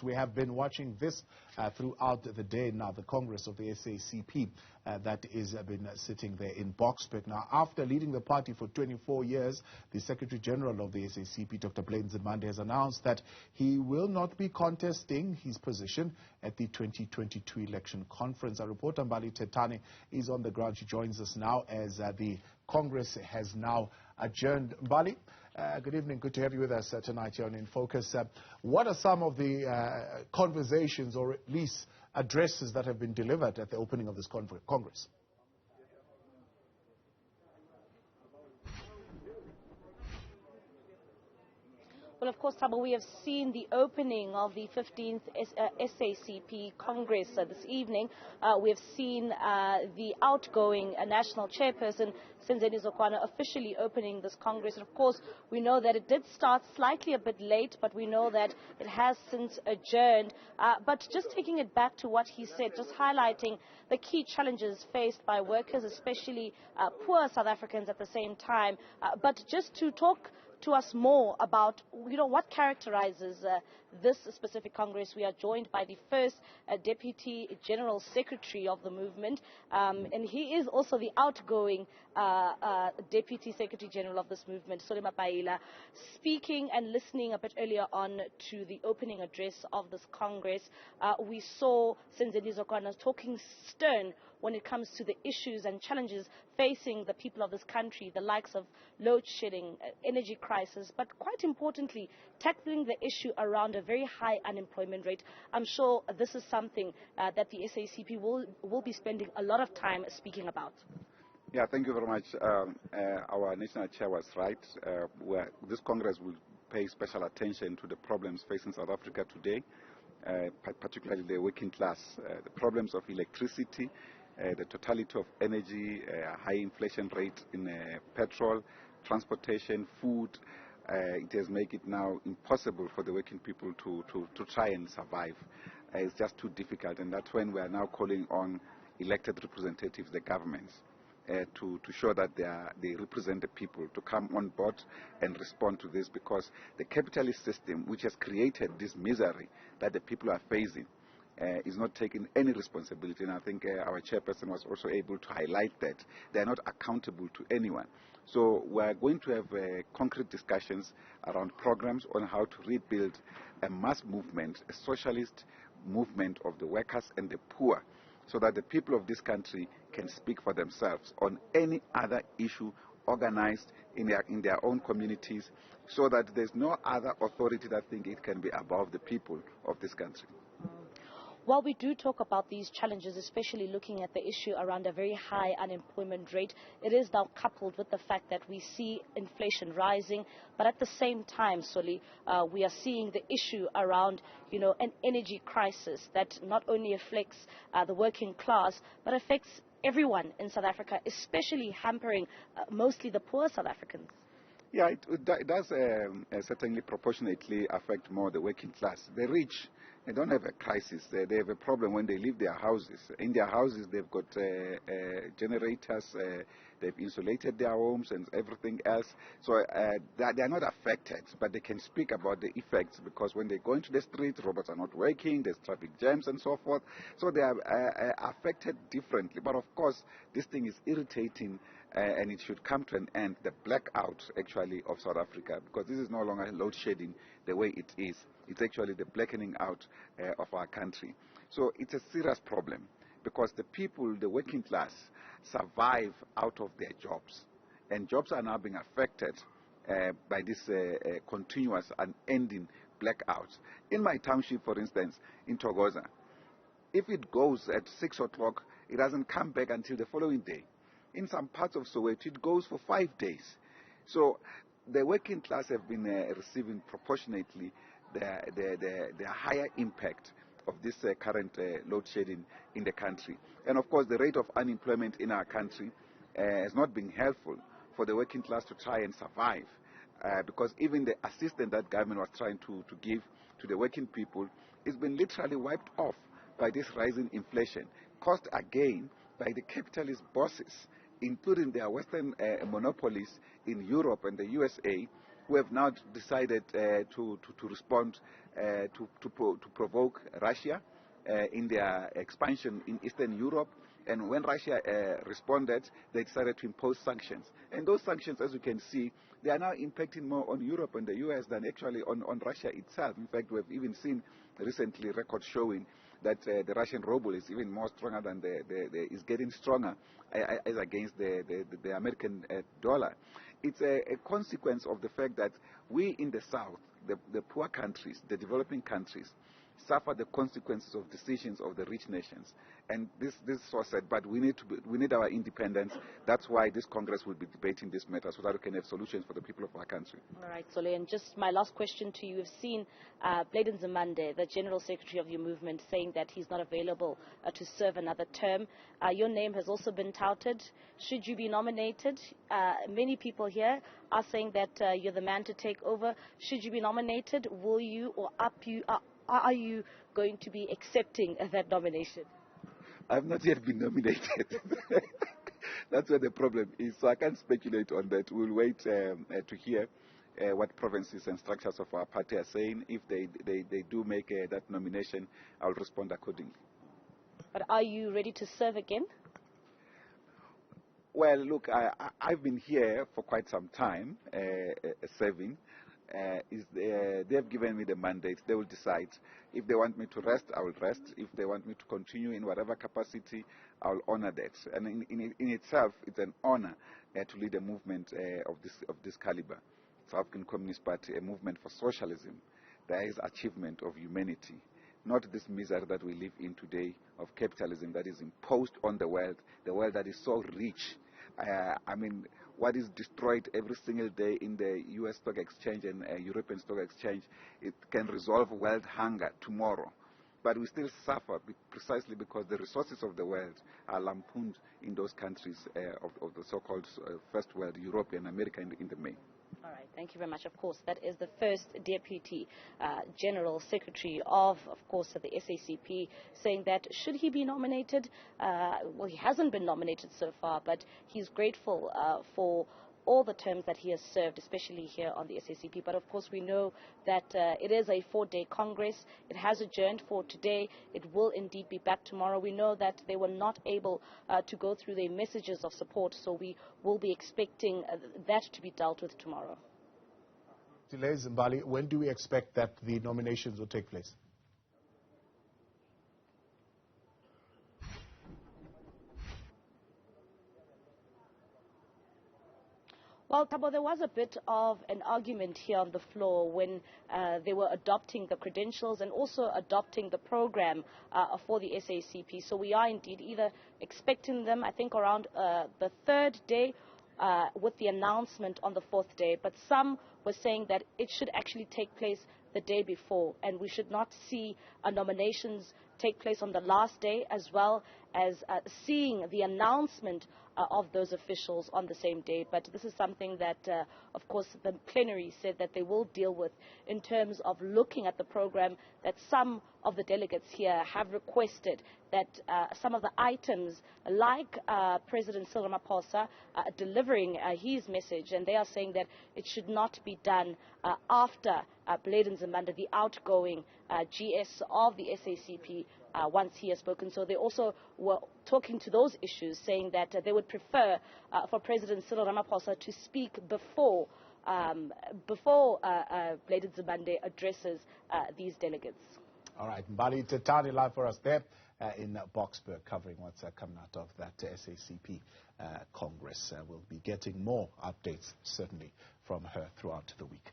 We have been watching this throughout the day now, the Congress of the SACP that is been sitting there in Boksburg. Now, after leading the party for 24 years, the Secretary General of the SACP, Dr. Nzimande, has announced that he will not be contesting his position at the 2022 election conference. Our reporter, Mbali Thethani, is on the ground. She joins us now as the Congress has now adjourned. Mbali, good evening. Good to have you with us tonight here on In Focus. What are some of the conversations or at least addresses that have been delivered at the opening of this Congress? Well, of course, Thabo, we have seen the opening of the 15th SACP Congress this evening. We have seen the outgoing national chairperson, Nzimande, officially opening this Congress. And of course, we know that it did start slightly a bit late, but we know that it has since adjourned. But just taking it back to what he said, just highlighting the key challenges faced by workers, especially poor South Africans at the same time. But just to talk to us more about, what characterizes this specific Congress. We are joined by the first Deputy General Secretary of the movement, and he is also the outgoing Deputy Secretary General of this movement, Solema Paila, speaking and listening a bit earlier on to the opening address of this Congress. We saw Nzimande talking stern when it comes to the issues and challenges facing the people of this country, the likes of load shedding, energy crisis, but quite importantly, tackling the issue around a very high unemployment rate. I'm sure this is something that the SACP will be spending a lot of time speaking about. Yeah, thank you very much. Our national chair was right. This Congress will pay special attention to the problems facing South Africa today, particularly the working class, the problems of electricity, the totality of energy, high inflation rate in petrol, transportation, food. It has made it now impossible for the working people to try and survive. It's just too difficult, and that's when we are now calling on elected representatives, the governments, to show that they represent the people, to come on board and respond to this, because the capitalist system, which has created this misery that the people are facing, is not taking any responsibility. And I think our chairperson was also able to highlight that they are not accountable to anyone. So we are going to have concrete discussions around programs on how to rebuild a mass movement, a socialist movement of the workers and the poor, so that the people of this country can speak for themselves on any other issue organized in their own communities, so that there's no other authority that think it can be above the people of this country. While we do talk about these challenges, especially looking at the issue around a very high unemployment rate, it is now coupled with the fact that we see inflation rising, but at the same time, Soli, we are seeing the issue around, an energy crisis that not only affects the working class, but affects everyone in South Africa, especially hampering mostly the poor South Africans. Yeah, it does certainly proportionately affect more the working class. The rich, they don't have a crisis. They have a problem when they leave their houses. In their houses, they've got generators, they've insulated their homes and everything else. So they are not affected, but they can speak about the effects, because when they go into the street, robots are not working, there's traffic jams and so forth. So they are affected differently. But of course, this thing is irritating, and it should come to an end, the blackout actually of South Africa, because this is no longer load shedding the way it is. It's actually the blackening out of our country. So it's a serious problem, because the people, the working class, survive out of their jobs, and jobs are now being affected by this continuous and ending blackouts. In my township, for instance, in Thokoza, if it goes at 6 o'clock, it doesn't come back until the following day. In some parts of Soweto, it goes for 5 days. So the working class have been receiving proportionately the higher impact of this current load shedding in the country. And of course, the rate of unemployment in our country has not been helpful for the working class to try and survive, because even the assistance that government was trying to give to the working people has been literally wiped off by this rising inflation, caused again by the capitalist bosses, including their Western monopolies in Europe and the USA, who have now decided to respond to provoke Russia in their expansion in Eastern Europe. And when Russia responded, they decided to impose sanctions. And those sanctions, as you can see, they are now impacting more on Europe and the US than actually on Russia itself. In fact, we've even seen recently records showing that the Russian ruble is even more stronger than is getting stronger as against the American dollar. It's a consequence of the fact that we in the South, the poor countries, the developing countries, suffer the consequences of decisions of the rich nations. And this was said, but we need our independence. That's why this Congress will be debating this matter so that we can have solutions for the people of our country. All right, Sole, and just my last question to you. We've seen Mbali Nzimande, the General Secretary of your movement, saying that he's not available to serve another term. Your name has also been touted. Should you be nominated? Many people here are saying that you're the man to take over. Should you be nominated, will you or are you going to be accepting that nomination? I've not yet been nominated. That's where the problem is. So I can't speculate on that. We'll wait to hear what provinces and structures of our party are saying. If they do make that nomination, I'll respond accordingly. But are you ready to serve again? Well, look, I've been here for quite some time, serving. They have given me the mandate. They will decide. If they want me to rest, I will rest. If they want me to continue in whatever capacity, I will honor that. And in itself, it's an honor to lead a movement of this caliber. South African Communist Party, a movement for socialism. There is achievement of humanity, not this misery that we live in today of capitalism that is imposed on the world that is so rich. I mean, what is destroyed every single day in the U.S. stock exchange and European stock exchange, it can resolve world hunger tomorrow. But we still suffer precisely because the resources of the world are lampooned in those countries of the so-called First World, Europe and America in the main. All right, thank you very much. Of course, that is the first Deputy General Secretary of course, the SACP, saying that should he be nominated, well, he hasn't been nominated so far, but he's grateful for all the terms that he has served, especially here on the SACP. But of course, we know that it is a 4-day Congress. It has adjourned for today. It will indeed be back tomorrow. We know that they were not able to go through their messages of support, so we will be expecting that to be dealt with tomorrow. Delays, Mbali, when do we expect that the nominations will take place? Well, Thabo, there was a bit of an argument here on the floor when they were adopting the credentials and also adopting the program for the SACP. So we are indeed either expecting them, I think, around the 3rd day with the announcement on the 4th day. But some were saying that it should actually take place the day before, and we should not see nominations take place on the last day, as well as seeing the announcement of those officials on the same day. But this is something that, of course, the plenary said that they will deal with in terms of looking at the program that some of the delegates here have requested that some of the items, like President Cyril Ramaphosa delivering his message, and they are saying that it should not be done after Mbali Nzimande, the outgoing GS of the SACP, once he has spoken. So they also were talking to those issues, saying that they would prefer for President Cyril Ramaphosa to speak before Mbali Nzimande addresses these delegates. All right, Mbali Thethani live for us there in Boksburg, covering what's coming out of that SACP Congress. We'll be getting more updates, certainly, from her throughout the week.